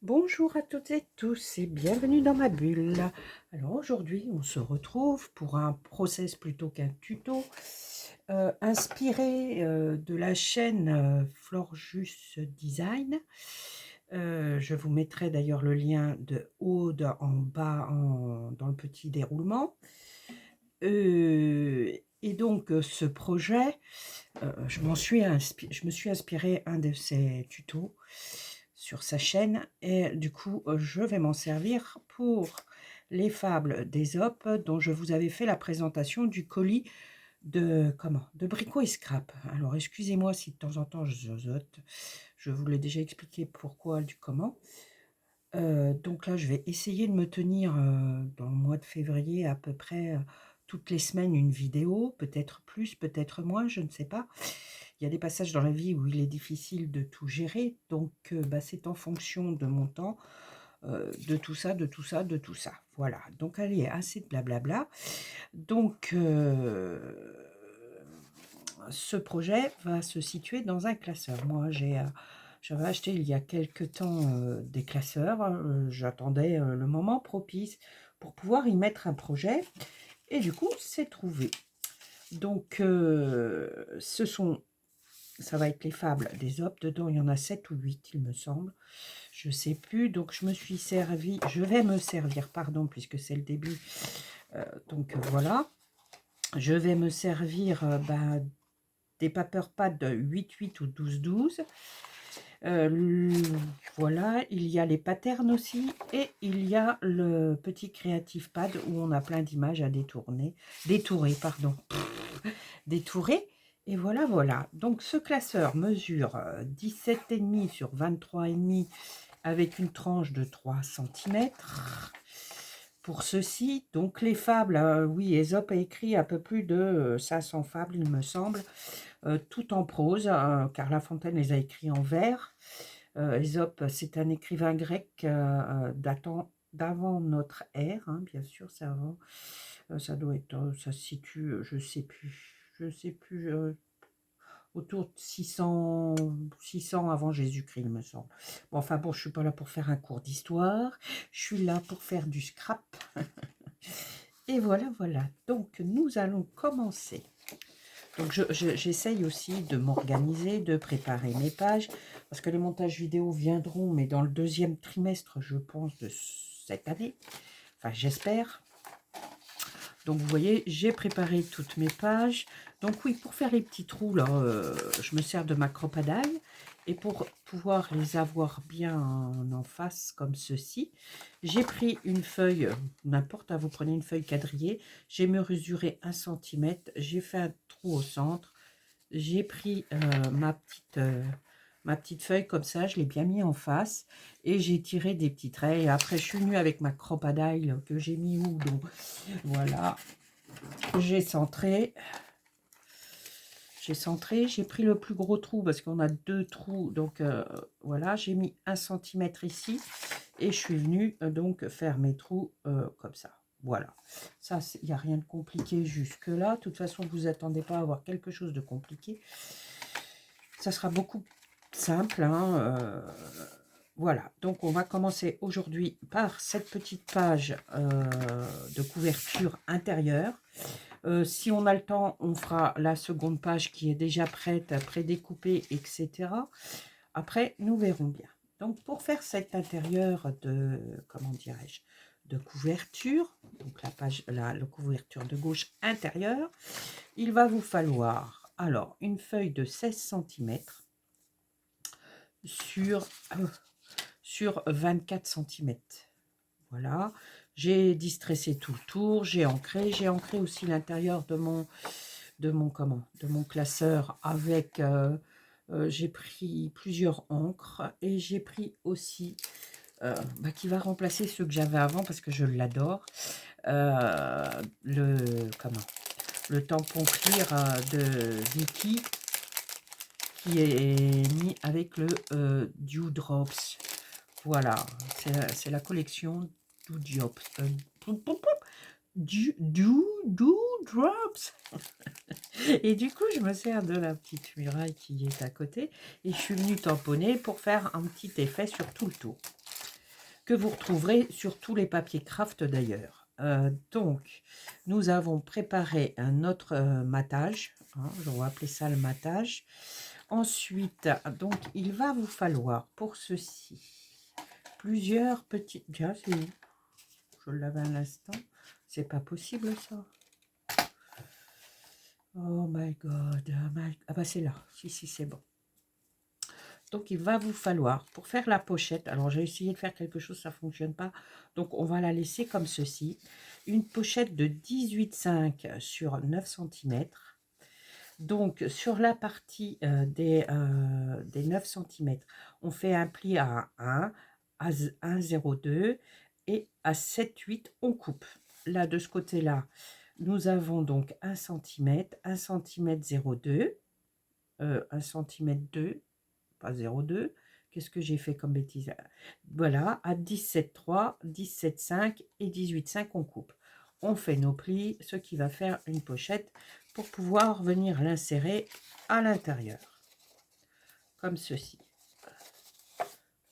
Bonjour à toutes et tous et bienvenue dans ma bulle. Alors aujourd'hui, on se retrouve pour un process plutôt qu'un tuto inspiré de la chaîne Florjus Design. Je vous mettrai d'ailleurs le lien de Aude en bas dans le petit déroulement. Et donc ce projet, je me suis inspiré un de ses tutos sur sa chaîne et du coup je vais m'en servir pour les fables d'Ésope dont je vous avais fait la présentation du colis de Brico et Scrap. Alors excusez-moi si de temps en temps je zozote, je vous l'ai déjà expliqué pourquoi du comment. Donc là je vais essayer de me tenir dans le mois de février à peu près toutes les semaines une vidéo, peut-être plus, peut-être moins, je ne sais pas. Il y a des passages dans la vie où il est difficile de tout gérer, donc c'est en fonction de mon temps, de tout ça, de tout ça, de tout ça. Voilà, donc allez, assez de blablabla. Donc ce projet va se situer dans un classeur. Moi, j'avais acheté il y a quelque temps des classeurs. J'attendais le moment propice pour pouvoir y mettre un projet. Et du coup, c'est trouvé. Donc, ça va être les fables d'Ésope. Dedans, il y en a 7 ou 8, il me semble. Je ne sais plus. Donc, je vais me servir, pardon, puisque c'est le début. Donc, voilà. Je vais me servir des paper pads 8-8 ou 12-12. Voilà, il y a les patterns aussi et il y a le petit Creative Pad où on a plein d'images à détourer. Et voilà, voilà. Donc ce classeur mesure 17,5 sur 23,5 avec une tranche de 3 cm. Pour ceci, donc les fables, oui, Ésope a écrit un peu plus de 500 fables, il me semble, tout en prose, car La Fontaine les a écrits en vers. Ésope, c'est un écrivain grec datant d'avant notre ère, hein, bien sûr, c'est avant. Ça doit être, ça se situe, je sais plus, autour de 600 avant Jésus-Christ, il me semble. Bon, enfin bon, je suis pas là pour faire un cours d'histoire, je suis là pour faire du scrap. Et voilà, voilà. Donc, nous allons commencer. Donc, j'essaye aussi de m'organiser, de préparer mes pages, parce que les montages vidéo viendront, mais dans le deuxième trimestre, je pense, de cette année. Enfin, j'espère. Donc, vous voyez, j'ai préparé toutes mes pages. Donc, oui, pour faire les petits trous, là, je me sers de ma croppadaille. Et pour pouvoir les avoir bien en face, comme ceci, j'ai pris une feuille, n'importe, vous prenez une feuille quadrillée, j'ai mesuré 1 cm, j'ai fait un trou au centre, j'ai pris ma petite feuille comme ça, je l'ai bien mis en face et j'ai tiré des petits traits. Et après, je suis venue avec ma croppadaille que j'ai mis où, donc voilà, j'ai centré. J'ai pris le plus gros trou parce qu'on a 2 trous, donc voilà, j'ai mis 1 centimètre ici et je suis venue donc faire mes trous comme ça. Voilà, ça, il n'y a rien de compliqué jusque là. De toute façon, vous attendez pas à avoir quelque chose de compliqué. Ça sera beaucoup simple, hein, voilà, donc on va commencer aujourd'hui par cette petite page de couverture intérieure. Si on a le temps, on fera la seconde page qui est déjà prête, prédécoupée, etc. Après, nous verrons bien. Donc, pour faire cet intérieur de, comment dirais-je, de couverture, donc la couverture de gauche intérieure, il va vous falloir, alors, une feuille de 16 cm sur 24 cm. Voilà, j'ai distressé tout le tour, j'ai ancré aussi l'intérieur de mon classeur avec, j'ai pris plusieurs encres et j'ai pris aussi, qui va remplacer ceux que j'avais avant parce que je l'adore, le, le tampon clear de Vicky qui est mis avec le Dew Drops. Voilà, c'est la collection Dew Drops. Dew Drops. Et du coup, je me sers de la petite muraille qui est à côté et je suis venue tamponner pour faire un petit effet sur tout le tour. que vous retrouverez sur tous les papiers craft d'ailleurs. Donc, nous avons préparé un autre matage, hein, on va appeler ça le matage. Ensuite, donc, il va vous falloir pour ceci plusieurs petits... Tiens, c'est où? Je l'avais à l'instant. C'est pas possible ça. Oh my god. Ah bah c'est là. Si, c'est bon. Donc, il va vous falloir, pour faire la pochette, alors j'ai essayé de faire quelque chose, ça ne fonctionne pas. Donc, on va la laisser comme ceci. Une pochette de 18,5 sur 9 cm. Donc, sur la partie des 9 cm, on fait un pli à 1, à 1,02 et à 7,8, on coupe. Là, de ce côté-là, nous avons donc 1 cm, 1 cm 0,2, 1 cm 2, pas 0,2. Qu'est-ce que j'ai fait comme bêtise? Voilà, à 17,3, 17,5 et 18,5, on coupe. On fait nos plis, ce qui va faire une pochette pour pouvoir venir l'insérer à l'intérieur. Comme ceci.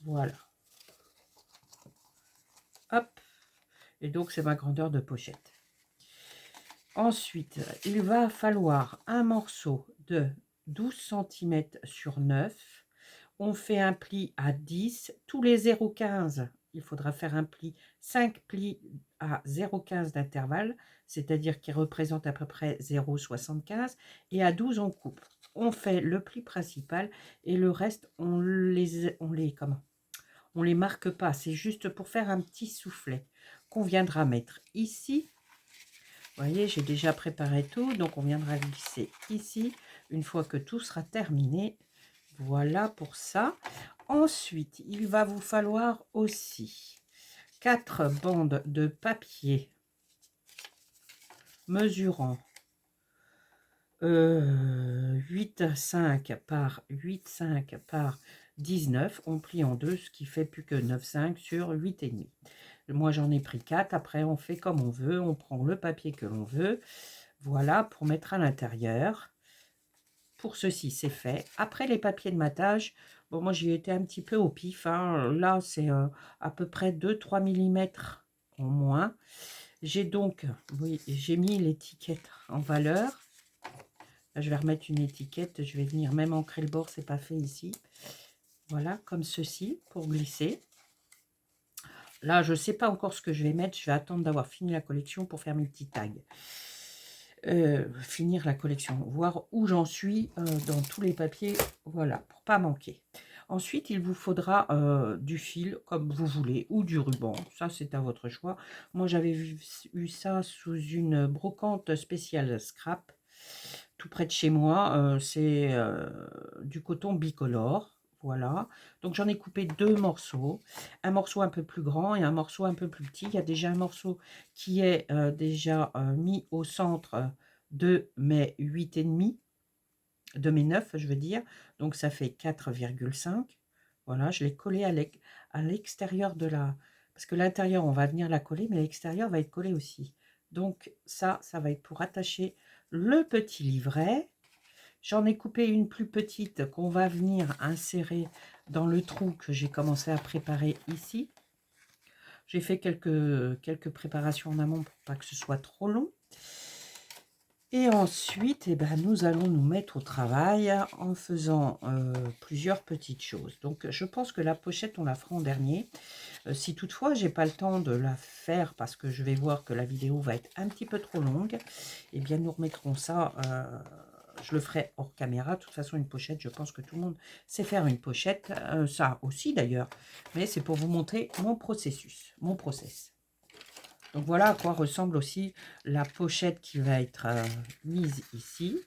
Voilà. Hop. Et donc, c'est ma grandeur de pochette. Ensuite, il va falloir un morceau de 12 cm sur 9. On fait un pli à 10. Tous les 0,15, il faudra faire un pli, 5 plis à 0,15 d'intervalle, c'est-à-dire qui représente à peu près 0,75. Et à 12, on coupe. On fait le pli principal et le reste, on les marque pas. C'est juste pour faire un petit soufflet qu'on viendra mettre ici. Vous voyez, j'ai déjà préparé tout, donc on viendra glisser ici une fois que tout sera terminé. Voilà pour ça. Ensuite, il va vous falloir aussi 4 bandes de papier mesurant 8,5 par 8,5 par 19. On plie en deux, ce qui fait plus que 9,5 sur 8,5. Moi, j'en ai pris 4. Après, on fait comme on veut. On prend le papier que l'on veut. Voilà, pour mettre à l'intérieur. Pour ceci, c'est fait. Après, les papiers de matage, bon, moi, j'y étais un petit peu au pif. Hein. Là, c'est à peu près 2-3 mm en moins. J'ai donc, oui, j'ai mis l'étiquette en valeur. Là, je vais remettre une étiquette. Je vais venir même ancrer le bord. C'est pas fait ici. Voilà, comme ceci, pour glisser. Là, je ne sais pas encore ce que je vais mettre. Je vais attendre d'avoir fini la collection pour faire mes petits tags. Finir la collection, voir où j'en suis dans tous les papiers, voilà, pour pas manquer. Ensuite, il vous faudra du fil, comme vous voulez, ou du ruban, ça c'est à votre choix. Moi, j'avais eu ça sous une brocante spéciale scrap, tout près de chez moi, c'est du coton bicolore. Voilà, donc j'en ai coupé 2 morceaux, un morceau un peu plus grand et un morceau un peu plus petit. Il y a déjà un morceau qui est déjà mis au centre de mes 8,5, de mes 9 je veux dire, donc ça fait 4,5. Voilà, je l'ai collé à l'extérieur de la... Parce que l'intérieur, on va venir la coller, mais l'extérieur va être collé aussi. Donc ça va être pour attacher le petit livret. J'en ai coupé une plus petite qu'on va venir insérer dans le trou que j'ai commencé à préparer ici. J'ai fait quelques préparations en amont pour pas que ce soit trop long. Et ensuite, eh ben, nous allons nous mettre au travail en faisant plusieurs petites choses. Donc, je pense que la pochette, on la fera en dernier. Si toutefois, j'ai pas le temps de la faire parce que je vais voir que la vidéo va être un petit peu trop longue, eh bien, nous remettrons ça... je le ferai hors caméra. De toute façon, une pochette, je pense que tout le monde sait faire une pochette. Ça aussi, d'ailleurs. Mais c'est pour vous montrer mon processus, mon process. Donc, voilà à quoi ressemble aussi la pochette qui va être mise ici.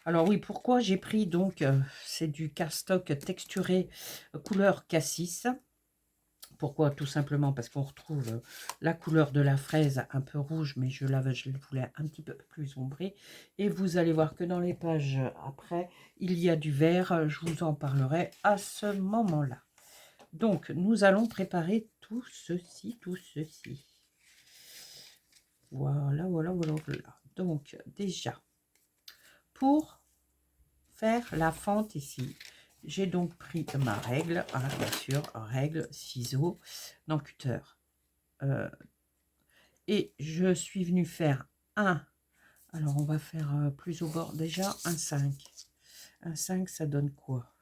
Alors oui, pourquoi j'ai pris donc, c'est du cardstock texturé couleur cassis. Pourquoi? Tout simplement parce qu'on retrouve la couleur de la fraise un peu rouge, mais je le voulais un petit peu plus ombré. Et vous allez voir que dans les pages après, il y a du vert. Je vous en parlerai à ce moment-là. Donc, nous allons préparer tout ceci, tout ceci. Voilà, voilà, voilà, voilà. Donc, déjà, pour faire la fente ici, J'ai donc pris ma règle, hein, bien sûr, règle, ciseaux, dans cutter. Et je suis venue faire un. Alors, on va faire plus au bord. Déjà, un 5. Un 5, ça donne quoi?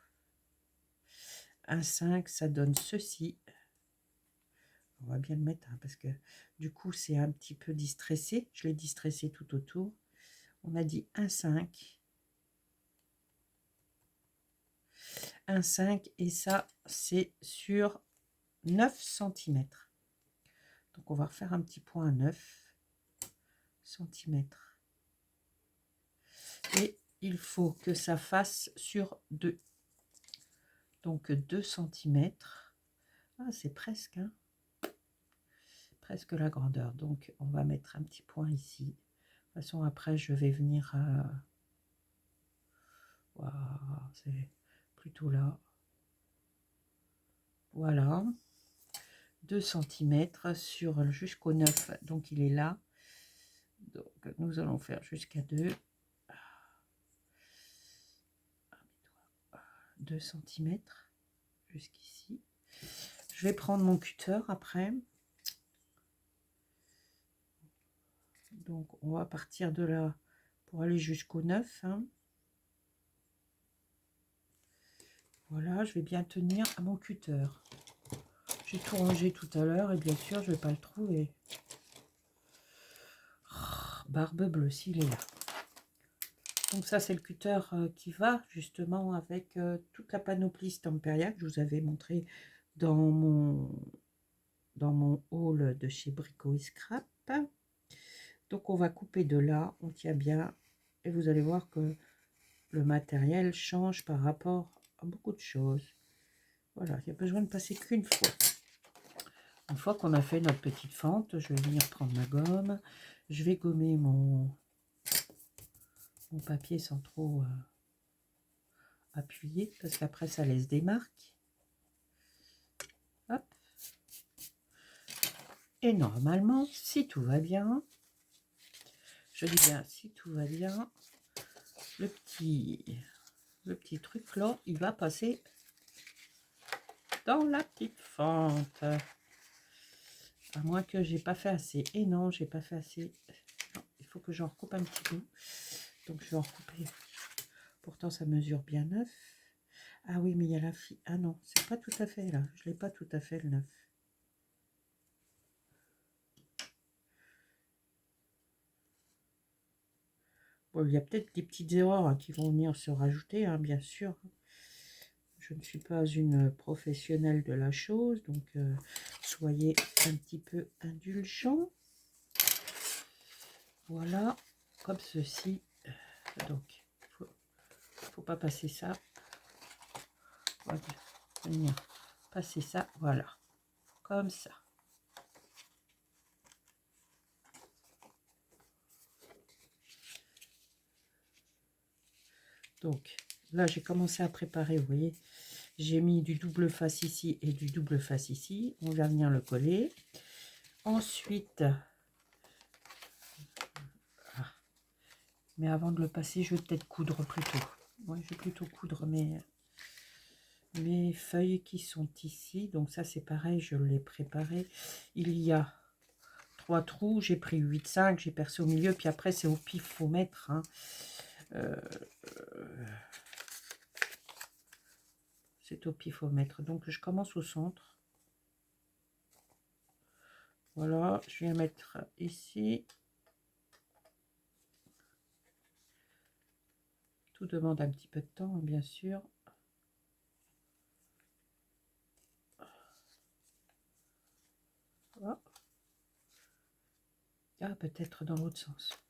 Un 5, ça donne ceci. On va bien le mettre, hein, parce que du coup, c'est un petit peu distressé. Je l'ai distressé tout autour. On a dit un 5. Un 5, et ça, c'est sur 9 cm. Donc, on va refaire un petit point à 9 cm. Et il faut que ça fasse sur 2. Donc 2 cm. Ah, c'est presque, hein, presque la grandeur. Donc on va mettre un petit point ici. De toute façon, après je vais venir wow, c'est plutôt là. Voilà. 2 cm sur jusqu'au 9. Donc il est là. Donc nous allons faire jusqu'à 2. 2 cm jusqu'ici. Je vais prendre mon cutter après. Donc on va partir de là pour aller jusqu'au 9. Hein. Voilà, je vais bien tenir à mon cutter. J'ai tout rangé tout à l'heure et bien sûr je vais pas le trouver. Oh, barbe bleue, s'il est là. Donc ça c'est le cutter qui va justement avec toute la panoplie Stamperia que je vous avais montré dans mon haul de chez Brico et Scrap. Donc on va couper de là, on tient bien et vous allez voir que le matériel change par rapport à beaucoup de choses. Voilà, il n'y a besoin de passer qu'une fois. Une fois qu'on a fait notre petite fente, je vais venir prendre ma gomme. Je vais gommer mon papier sans trop appuyer, parce qu'après ça laisse des marques. Hop. Et normalement, si tout va bien, je dis bien si tout va bien, le petit truc là, il va passer dans la petite fente. À moins que j'ai pas fait assez. Et non, j'ai pas fait assez. Non, il faut que j'en recoupe un petit peu. Donc je vais en recouper. Pourtant ça mesure bien 9. Ah oui, mais il y a la fille. Ah non, c'est pas tout à fait là. Je l'ai pas tout à fait le 9. Bon, il y a peut-être des petites erreurs qui vont venir se rajouter, hein, bien sûr. Je ne suis pas une professionnelle de la chose, donc soyez un petit peu indulgents. Voilà, comme ceci. Donc, faut pas passer ça. On va venir passer ça, voilà, comme ça. Donc, là, j'ai commencé à préparer, vous voyez. J'ai mis du double face ici et du double face ici. On va venir le coller. Ensuite, mais avant de le passer, je vais peut-être coudre plutôt. Ouais, je vais plutôt coudre mes feuilles qui sont ici. Donc ça, c'est pareil, je l'ai préparé. Il y a 3 trous. J'ai pris 8,5. J'ai percé au milieu. Puis après, c'est au pifomètre. Hein. C'est au pifomètre. Donc, je commence au centre. Voilà, je viens mettre ici. Tout demande un petit peu de temps, bien sûr. Oh. Ah, peut-être dans l'autre sens.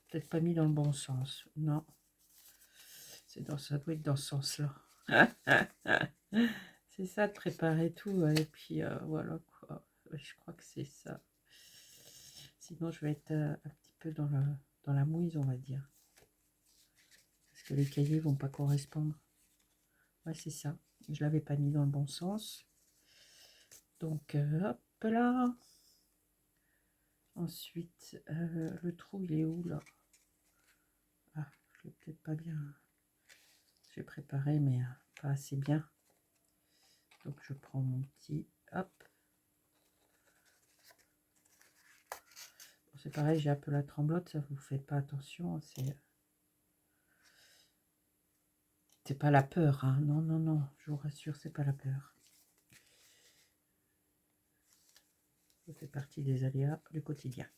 Peut-être pas mis dans le bon sens. Non. Ça doit être dans ce sens-là. C'est ça, de préparer tout. Et puis, voilà quoi. Je crois que c'est ça. Sinon, je vais être un petit peu dans la mouise, on va dire. Parce que les cahiers vont pas correspondre. Ouais, c'est ça. Je l'avais pas mis dans le bon sens. Donc, hop là. Ensuite, le trou, il est où là? Ah, je l'ai peut-être pas bien. J'ai préparé, mais pas assez bien. Donc je prends mon petit, hop. Bon, c'est pareil, j'ai un peu la tremblote, ça vous faites pas attention, c'est pas la peur, hein. Non, non, non, je vous rassure, c'est pas la peur. Ça fait partie des aléas du quotidien.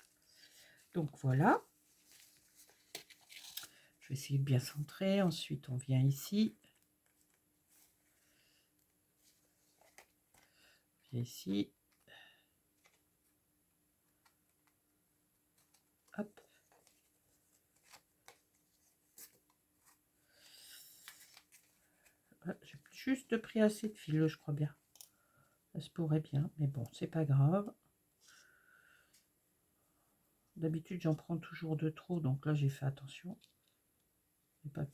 Donc voilà. Je vais essayer de bien centrer. Ensuite, on vient ici. On vient ici. Hop. J'ai juste pris assez de fil, je crois bien. Ça se pourrait bien, mais bon, c'est pas grave. D'habitude, j'en prends toujours de trop, donc là, j'ai fait attention. Pas...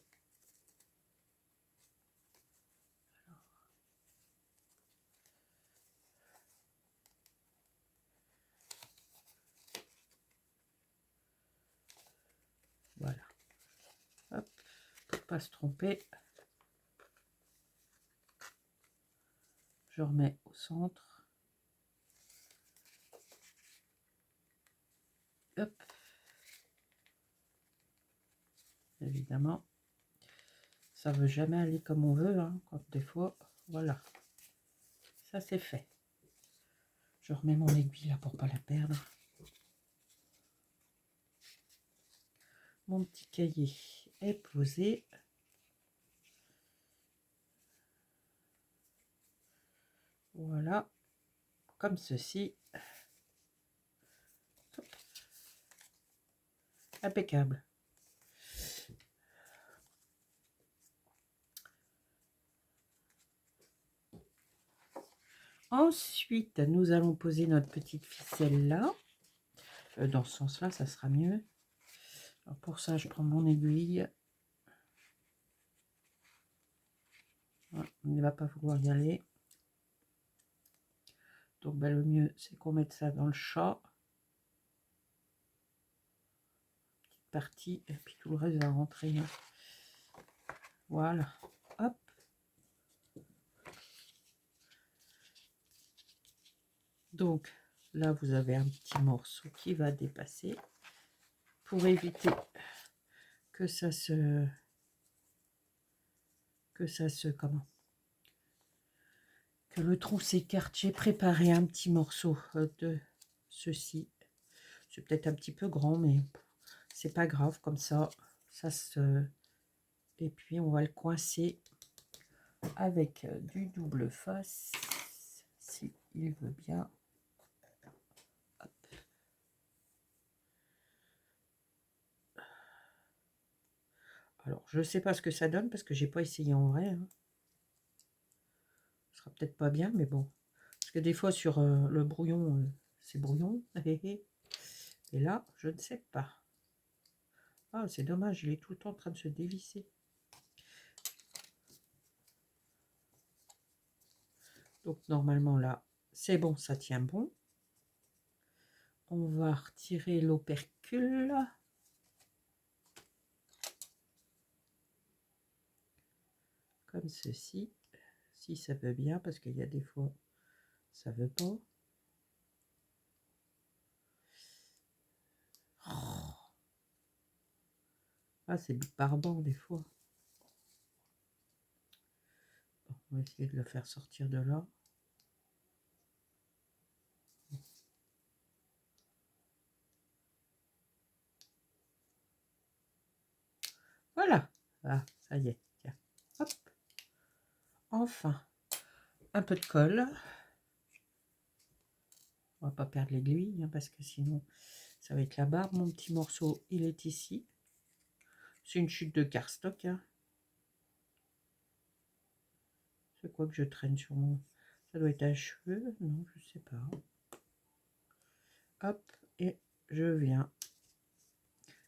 Voilà. Hop, pour pas se tromper. Je remets au centre. Hop. Évidemment, ça veut jamais aller comme on veut, hein, quand des fois, voilà. Ça, c'est fait. Je remets mon aiguille là pour pas la perdre. Mon petit cahier est posé. Voilà, comme ceci. Hop. Impeccable. Ensuite, nous allons poser notre petite ficelle là. Dans ce sens-là, ça sera mieux. Alors pour ça, je prends mon aiguille. Voilà, on ne va pas vouloir y aller. Donc ben, le mieux, c'est qu'on mette ça dans le chat. Petite partie, et puis tout le reste va rentrer. Hein. Voilà. Hop. Donc là, vous avez un petit morceau qui va dépasser. Pour éviter que ça se... comment, que le tronc s'écarte, j'ai préparé un petit morceau de ceci. C'est peut-être un petit peu grand, mais c'est pas grave, comme ça se... Et puis on va le coincer avec du double face, si il veut bien. Hop. Alors je sais pas ce que ça donne parce que j'ai pas essayé en vrai. Hein. Ce sera peut-être pas bien, mais bon. Parce que des fois sur le brouillon, c'est brouillon. Et là, je ne sais pas. Ah, c'est dommage, il est tout le temps en train de se dévisser. Donc normalement là, c'est bon, ça tient bon. On va retirer l'opercule. Comme ceci. Si ça veut bien, parce qu'il y a des fois, ça veut pas. Oh. Ah, c'est barbant des fois. Bon, on va essayer de le faire sortir de là. Voilà. Ah, ça y est. Tiens. Hop. Enfin, un peu de colle. On va pas perdre l'aiguille, hein, parce que sinon, ça va être la barbe. Mon petit morceau, il est ici. C'est une chute de cardstock. Hein. C'est quoi que je traîne sur mon... Ça doit être un cheveu. Non, je sais pas. Hop. Et je viens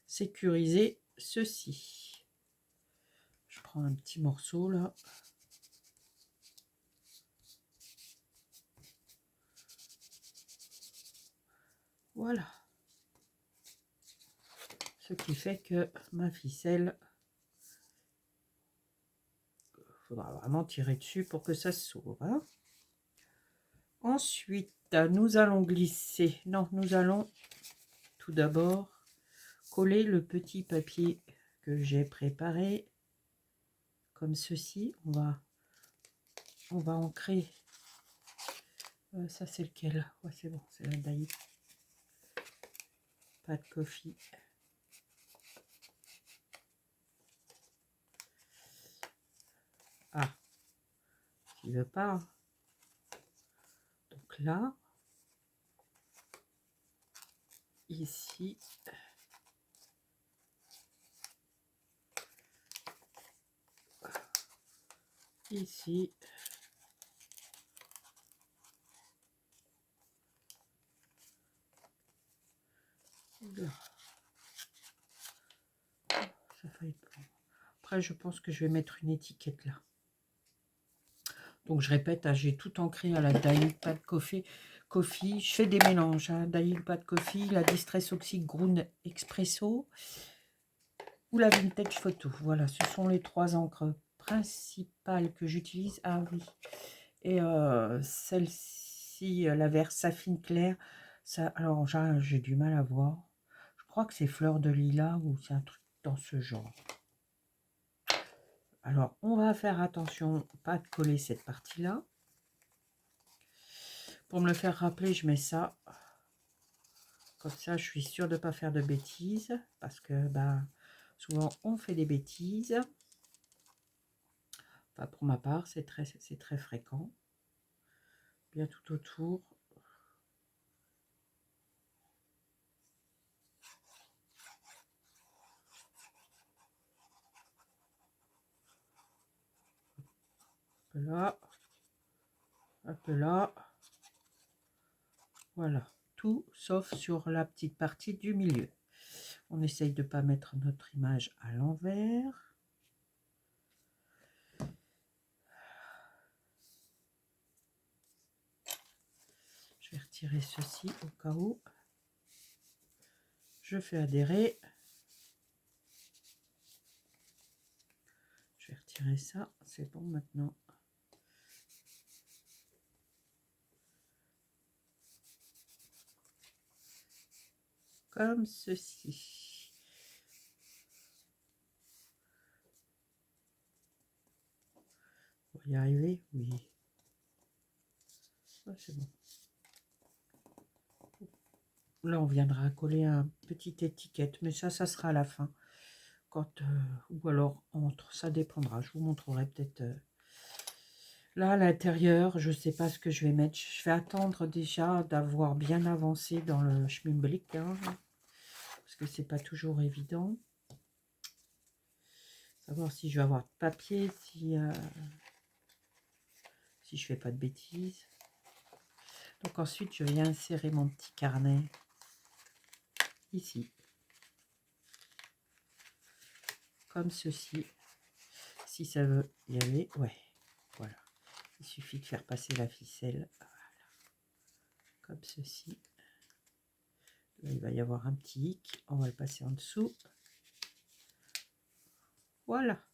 sécuriser ceci. Je prends un petit morceau là. Voilà. Ce qui fait que ma ficelle, faudra vraiment tirer dessus pour que ça s'ouvre. Hein. Ensuite, nous allons glisser. Non, nous allons tout d'abord coller le petit papier que j'ai préparé. Comme ceci. On va ancrer. Ça, c'est lequel? Ouais, c'est bon, c'est la Daï. Pas de coffee. Ah, il veut pas. Donc là, ici, ici, là. Ça faillit pas. Après, je pense que je vais mettre une étiquette là. Donc, je répète, hein, j'ai tout ancré à la Daï, pas de coffee. Je fais des mélanges. Hein, Daï, pas de coffee, la Distress Oxy Ground Expresso ou la Vintage Photo. Voilà, ce sont les 3 encres principales que j'utilise. Ah oui. Et celle-ci, la Versafine claire, ça, alors j'ai du mal à voir. Je crois que c'est fleur de lilas ou c'est un truc dans ce genre. Alors, on va faire attention, pas de coller cette partie-là. Pour me le faire rappeler, je mets ça. Comme ça, je suis sûre de ne pas faire de bêtises. Parce que bah, souvent, on fait des bêtises. Enfin, pour ma part, c'est très fréquent. Bien tout autour. Un peu là. Un peu là. Voilà. Tout sauf sur la petite partie du milieu. On essaye de ne pas mettre notre image à l'envers. Je vais retirer ceci au cas où. Je fais adhérer. Je vais retirer ça. C'est bon maintenant. Comme ceci. On va y arriver? Oui. Ah, c'est bon. Là, on viendra coller une petite étiquette, mais ça sera à la fin. Quand, ou alors entre, ça dépendra. Je vous montrerai peut-être. Là, à l'intérieur, je ne sais pas ce que je vais mettre. Je vais attendre déjà d'avoir bien avancé dans le schmimblick, hein, parce que c'est pas toujours évident. Savoir si je vais avoir de papier, si je fais pas de bêtises. Donc ensuite, je viens insérer mon petit carnet ici. Comme ceci. Si ça veut y aller, ouais, voilà. Il suffit de faire passer la ficelle. Voilà. Comme ceci. Là, il va y avoir un petit hic. On va le passer en dessous. Voilà.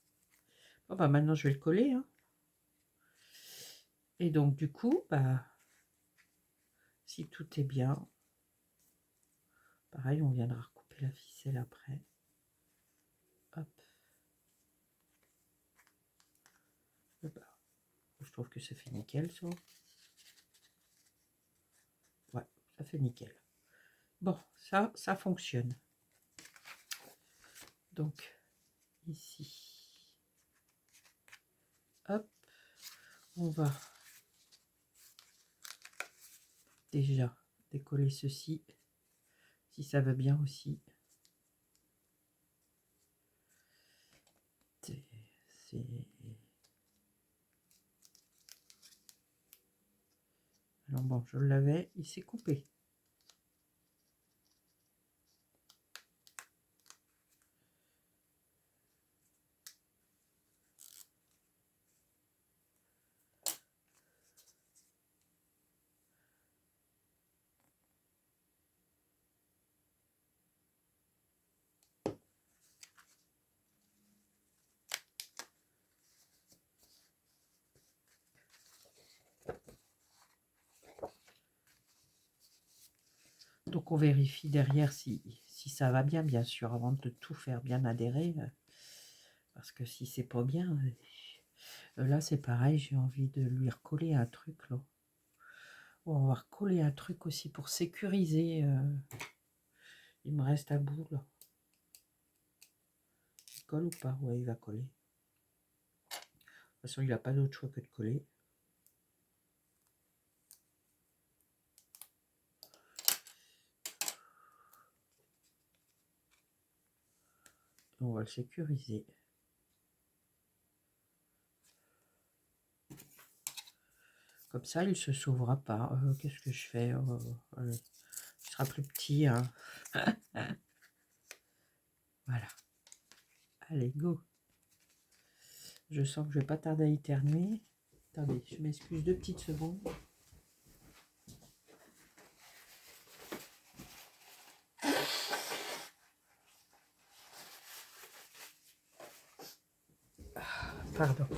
Bon, bah, maintenant, je vais le coller. Hein. Et donc, du coup, bah, si tout est bien, pareil, on viendra recouper la ficelle après. Hop. Et bah, je trouve que ça fait nickel, ça. Ouais, ça fait nickel. Bon, ça fonctionne. Donc, ici, hop, on va déjà décoller ceci, si ça veut bien aussi. Alors bon, je l'avais, il s'est coupé. Donc on vérifie derrière si ça va bien, bien sûr, avant de tout faire bien adhérer. Parce que si c'est pas bien, là c'est pareil, j'ai envie de lui recoller un truc là. On va recoller un truc aussi pour sécuriser. Il me reste un bout là. Il colle ou pas? Ouais, il va coller. De toute façon, il n'a pas d'autre choix que de coller. On va le sécuriser. Comme ça, il ne se sauvera pas. Qu'est-ce que je fais? Il sera plus petit. Hein. Voilà. Allez, go. Je sens que je vais pas tarder à éternuer. Attendez, je m'excuse 2 petites secondes. Pardon.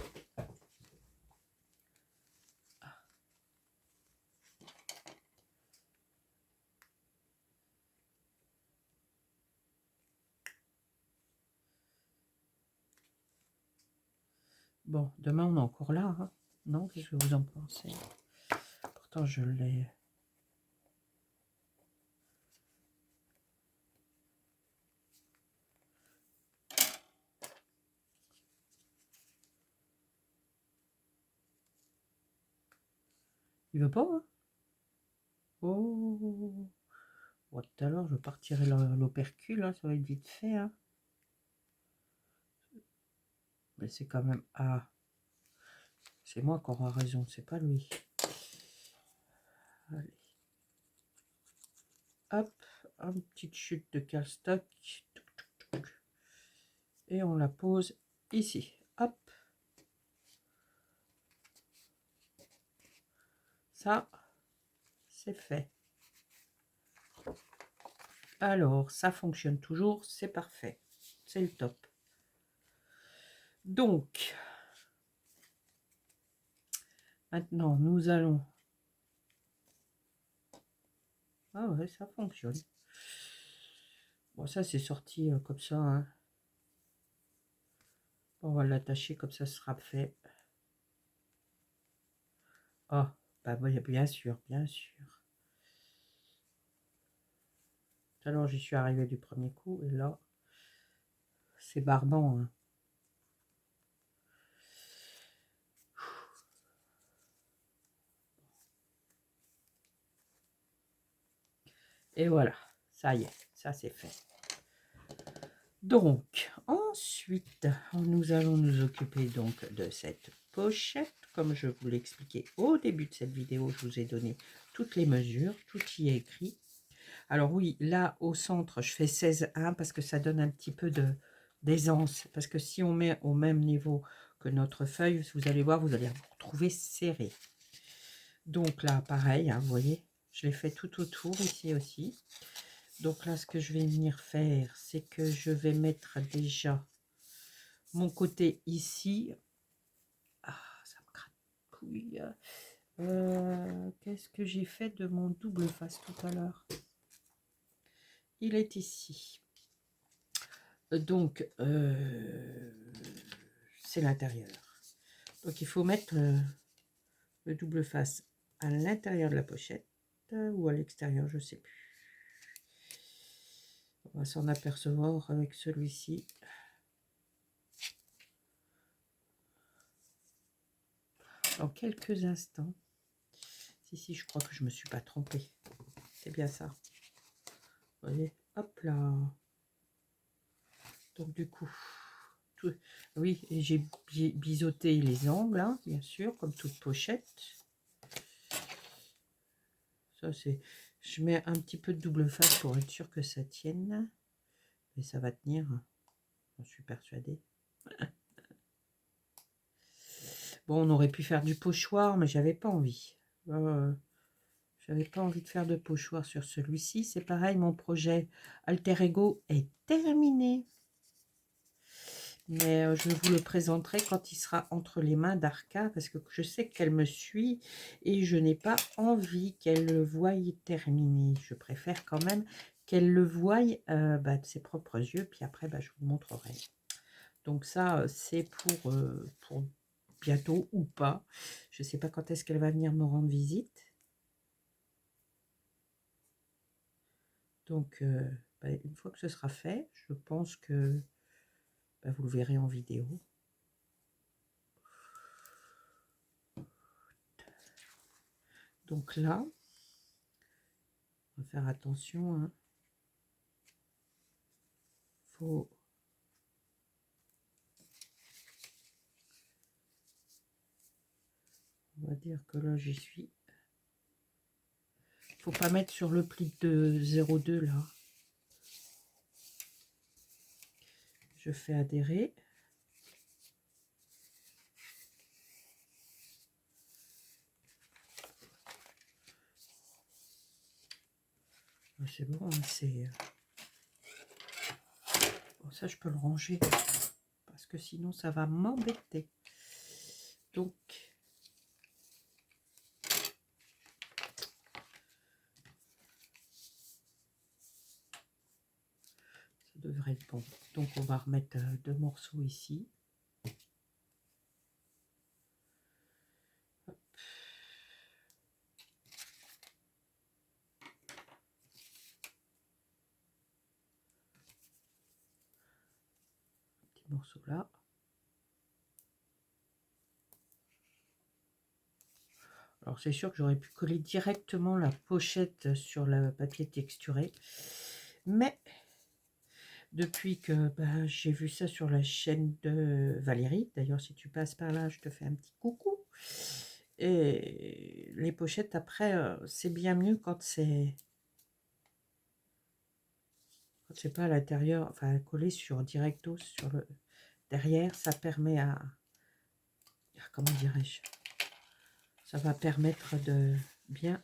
Bon, demain on est encore là. Hein. Non, qu'est-ce que vous en pensez? Pourtant, je l'ai... Il veut pas, hein? Oh, bon, tout à l'heure, je partirai l'opercule, hein, ça va être vite fait. Hein. Mais c'est quand même... Ah, c'est moi qui aura raison, c'est pas lui. Allez. Hop, une petite chute de calestock. Et on la pose ici. Hop. Ça, c'est fait. Alors, ça fonctionne toujours, c'est parfait. C'est le top. Donc, maintenant, nous allons... Ah ouais, ça fonctionne. Bon, ça, c'est sorti comme ça. Hein. On va l'attacher comme ça sera fait. Ah, bah bien sûr, bien sûr. Tout à l'heure, j'y suis arrivé du premier coup. Et là, c'est barbant. Hein. Et voilà, ça y est, ça c'est fait. Donc, ensuite, nous allons nous occuper donc de cette pochette. Comme je vous l'ai expliqué au début de cette vidéo, je vous ai donné toutes les mesures, tout y est écrit. Alors oui, là au centre, je fais 16,1 parce que ça donne un petit peu d'aisance. Parce que si on met au même niveau que notre feuille, vous allez voir, vous allez vous retrouver serré. Donc là, pareil, hein, vous voyez, je l'ai fait tout autour ici aussi. Donc là, ce que je vais venir faire, c'est que je vais mettre déjà mon côté ici. Ah, ça me gratouille. Qu'est-ce que j'ai fait de mon double face tout à l'heure? Il est ici. Donc, c'est l'intérieur. Donc, il faut mettre le double face à l'intérieur de la pochette ou à l'extérieur, je ne sais plus. On va s'en apercevoir avec celui-ci. Dans quelques instants. Si, je crois que je ne me suis pas trompée. C'est bien ça. Vous voyez, hop là. Donc du coup, oui, et j'ai biseauté les angles, hein, bien sûr, comme toute pochette. Ça c'est, je mets un petit peu de double face pour être sûr que ça tienne. Et ça va tenir, j'en suis persuadée. Bon, on aurait pu faire du pochoir, mais j'avais pas envie. J'avais pas envie de faire de pochoir sur celui-ci. C'est pareil, mon projet Alter Ego est terminé. Mais je vous le présenterai quand il sera entre les mains d'Arca, parce que je sais qu'elle me suit et je n'ai pas envie qu'elle le voie terminé. Je préfère quand même qu'elle le voie de ses propres yeux, puis après je vous montrerai. Donc ça, c'est pour bientôt ou pas. Je ne sais pas quand est-ce qu'elle va venir me rendre visite. Donc, une fois que ce sera fait, je pense que vous le verrez en vidéo. Donc là, on va faire attention. Hein. On va dire que là, j'y suis. Faut pas mettre sur le pli de 0,2 là. Je fais adhérer. C'est bon, hein, c'est... Bon, ça, je peux le ranger. Parce que sinon, ça va m'embêter. Donc... ça devrait être bon. Donc, on va remettre 2 morceaux ici. Morceau là. Alors c'est sûr que j'aurais pu coller directement la pochette sur le papier texturé, mais depuis que j'ai vu ça sur la chaîne de Valérie, d'ailleurs si tu passes par là, je te fais un petit coucou. Et les pochettes après, c'est bien mieux quand c'est pas à l'intérieur, enfin collé sur directo sur le derrière, ça permet à, comment dirais-je, ça va permettre de bien,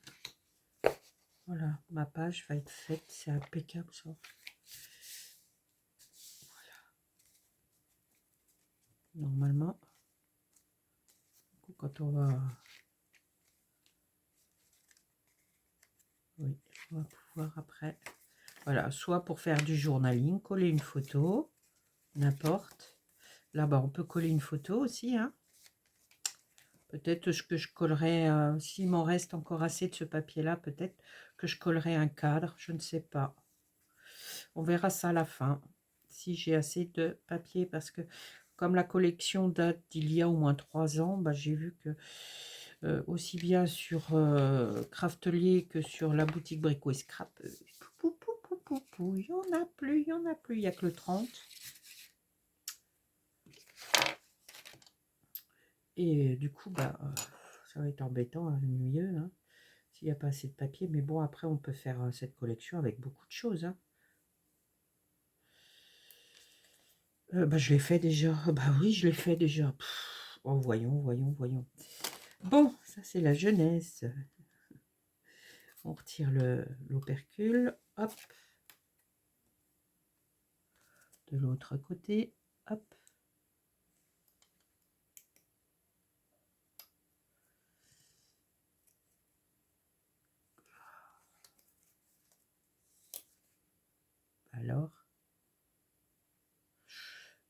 voilà, ma page va être faite, c'est impeccable ça. Voilà. Normalement, quand on va, oui, on va pouvoir après, voilà, soit pour faire du journaling, coller une photo, n'importe. Là, on peut coller une photo aussi, hein. Peut-être que je collerai, s'il m'en reste encore assez de ce papier-là, peut-être que je collerai un cadre, je ne sais pas. On verra ça à la fin, si j'ai assez de papier, parce que comme la collection date d'il y a au moins 3 ans, j'ai vu que aussi bien sur Craftelier que sur la boutique Brico et Scrap, il n'y en a plus, il n'y a que le 30. Et du coup, ça va être embêtant, hein, ennuyeux, hein, s'il n'y a pas assez de papier. Mais bon, après, on peut faire cette collection avec beaucoup de choses. Hein. Je l'ai fait déjà. Oui, je l'ai fait déjà. Oh, voyons. Bon, ça, c'est la jeunesse. On retire l'opercule. Hop. De l'autre côté. Hop. Alors,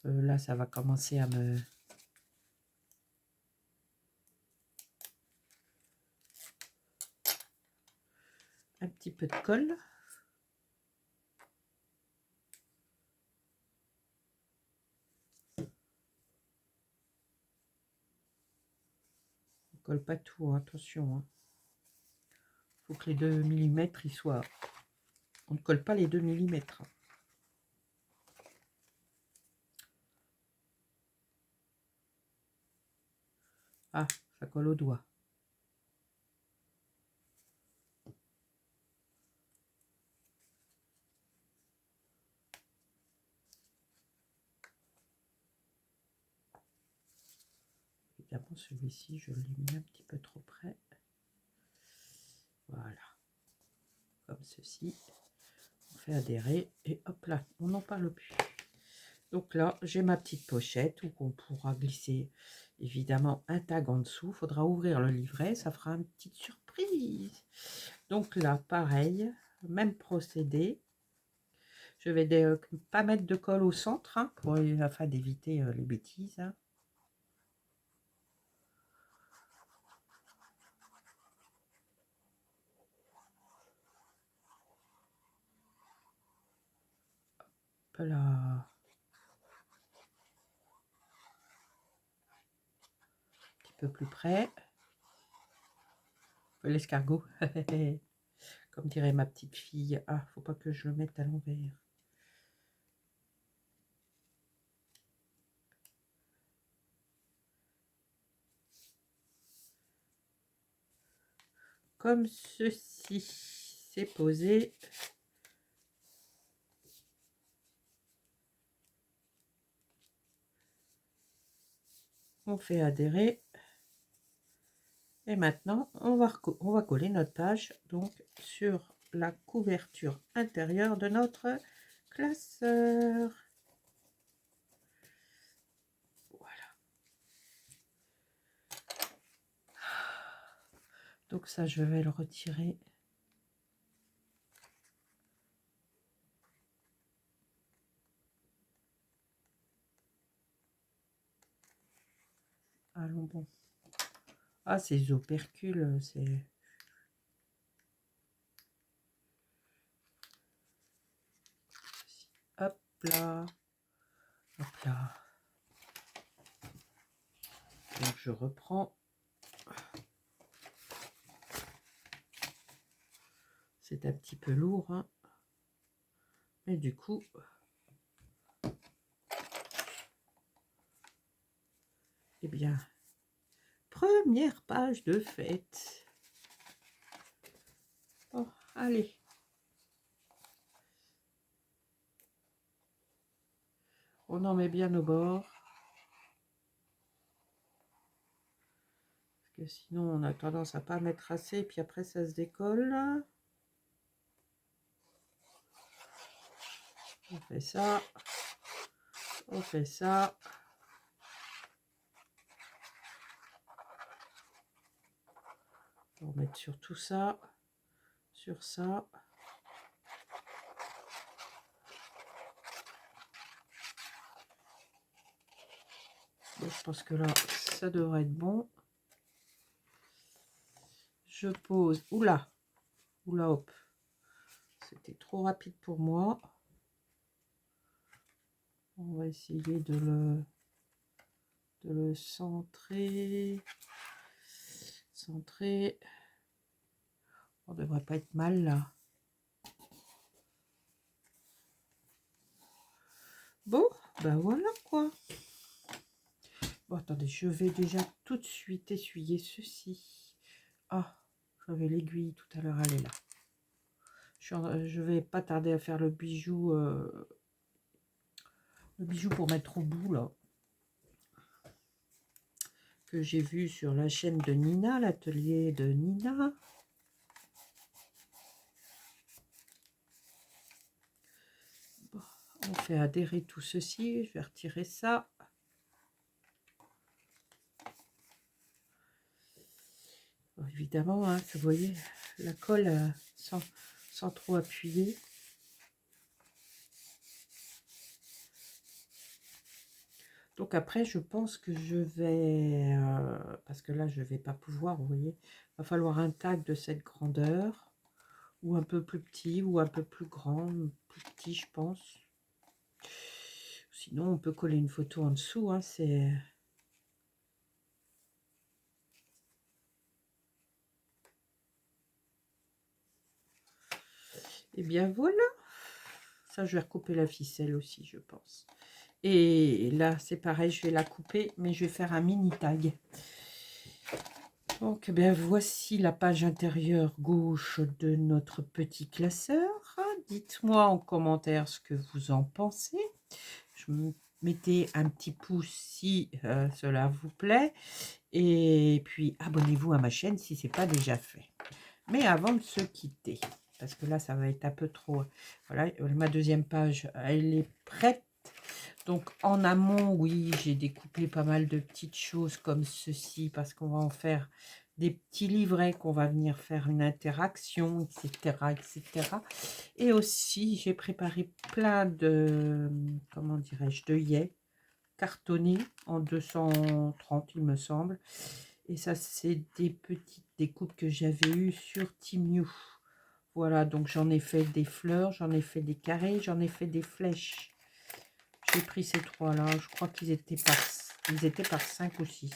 là, ça va commencer à me... Un petit peu de colle. On colle pas tout, hein, attention. Il faut que les 2 mm, ils soient... On ne colle pas les 2 mm. Ah, ça colle au doigt. Évidemment, celui-ci, je l'ai mis un petit peu trop près. Voilà. Comme ceci. On fait adhérer et hop là, on n'en parle plus. Donc là, j'ai ma petite pochette où on pourra glisser évidemment un tag en dessous. Il faudra ouvrir le livret, ça fera une petite surprise. Donc là, pareil, même procédé. Je vais pas mettre de colle au centre hein, afin d'éviter les bêtises. Hein. Voilà. Un petit peu plus près. L'escargot. Comme dirait ma petite fille. Ah, faut pas que je le mette à l'envers. Comme ceci. C'est posé. On fait adhérer. Et maintenant, on va coller notre page donc sur la couverture intérieure de notre classeur. Voilà. Donc ça, je vais le retirer. Allons bon. Ah, ces opercules, c'est... Hop là. Hop là. Donc je reprends. C'est un petit peu lourd. Hein. Et du coup... Eh bien, première page de fête. Oh, allez. On en met bien au bord. Parce que sinon, on a tendance à pas mettre assez. Et puis après, ça se décolle. On fait ça. On fait ça. On va mettre sur tout ça. Sur ça. Bon, je pense que là, ça devrait être bon. Je pose. Oula. Oula, hop. C'était trop rapide pour moi. On va essayer de le centrer. Centrer. On devrait pas être mal là. Bon, ben voilà quoi. Bon, attendez, je vais déjà tout de suite essuyer ceci. Ah, j'avais l'aiguille tout à l'heure, elle est là. Je vais pas tarder à faire le bijou pour mettre au bout là. Que j'ai vu sur la chaîne de Nina, l'atelier de Nina. Bon, on fait adhérer tout ceci. Je vais retirer ça. Bon, évidemment, hein, vous voyez, la colle sans trop appuyer. Donc après, je pense que je vais, parce que là, je vais pas pouvoir, vous voyez, il va falloir un tag de cette grandeur, ou un peu plus petit, ou un peu plus grand, plus petit, je pense. Sinon, on peut coller une photo en dessous, hein, c'est... Et bien voilà. Ça, je vais recouper la ficelle aussi, je pense. Et là, c'est pareil, je vais la couper, mais je vais faire un mini tag. Donc, bien, voici la page intérieure gauche de notre petit classeur. Dites-moi en commentaire ce que vous en pensez. Je me mettez un petit pouce si cela vous plaît. Et puis, abonnez-vous à ma chaîne si ce n'est pas déjà fait. Mais avant de se quitter, parce que là, ça va être un peu trop... Voilà, ma deuxième page, elle est prête. Donc en amont, oui, j'ai découpé pas mal de petites choses comme ceci parce qu'on va en faire des petits livrets qu'on va venir faire une interaction, etc., etc. Et aussi, j'ai préparé plein de, comment dirais-je, d'œillets cartonnés en 230, il me semble. Et ça, c'est des petites découpes que j'avais eues sur Temu. Voilà, donc j'en ai fait des fleurs, j'en ai fait des carrés, j'en ai fait des flèches. J'ai pris ces trois-là. Je crois qu'ils étaient par 5 ou 6.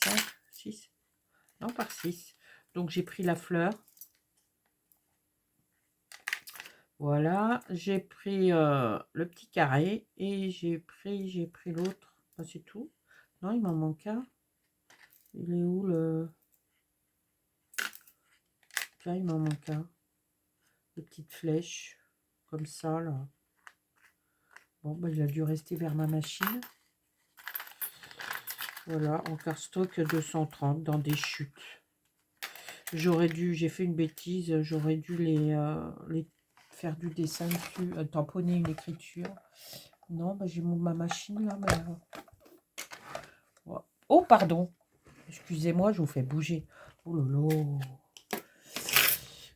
5, 6. Non, par 6. Donc, j'ai pris la fleur. Voilà. J'ai pris le petit carré. Et j'ai pris l'autre. Ah, c'est tout. Non, il m'en manque un. Il est où le... Là, il m'en manque un. Des petites flèches. Comme ça, là. Bon, bah, il a dû rester vers ma machine. Voilà, en cardstock 230 dans des chutes. J'ai fait une bêtise, j'aurais dû les faire du dessin dessus, tamponner une écriture. Non, bah, j'ai ma machine là, mais... Oh, pardon. Excusez-moi, je vous fais bouger. Oh là là.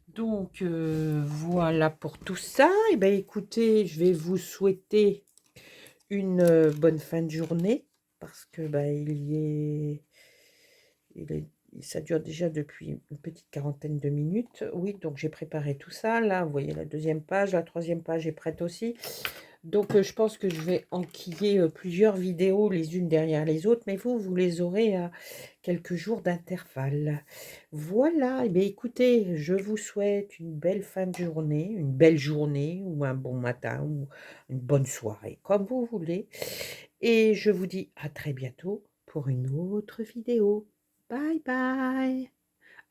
Donc, voilà pour tout ça. Et bien, écoutez, je vais vous souhaiter une bonne fin de journée. Parce que, bah, ça dure déjà depuis une petite quarantaine de minutes. Oui, donc j'ai préparé tout ça. Là, vous voyez la deuxième page. La troisième page est prête aussi. Donc, je pense que je vais enquiller plusieurs vidéos les unes derrière les autres. Mais vous les aurez à quelques jours d'intervalle. Voilà. Et bien, écoutez, je vous souhaite une belle fin de journée, une belle journée ou un bon matin ou une bonne soirée, comme vous voulez. Et je vous dis à très bientôt pour une autre vidéo. Bye bye.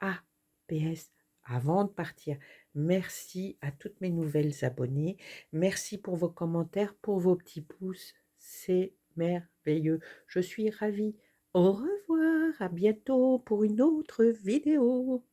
Ah, PS, avant de partir, merci à toutes mes nouvelles abonnées. Merci pour vos commentaires, pour vos petits pouces. C'est merveilleux. Je suis ravie. Au revoir, à bientôt pour une autre vidéo.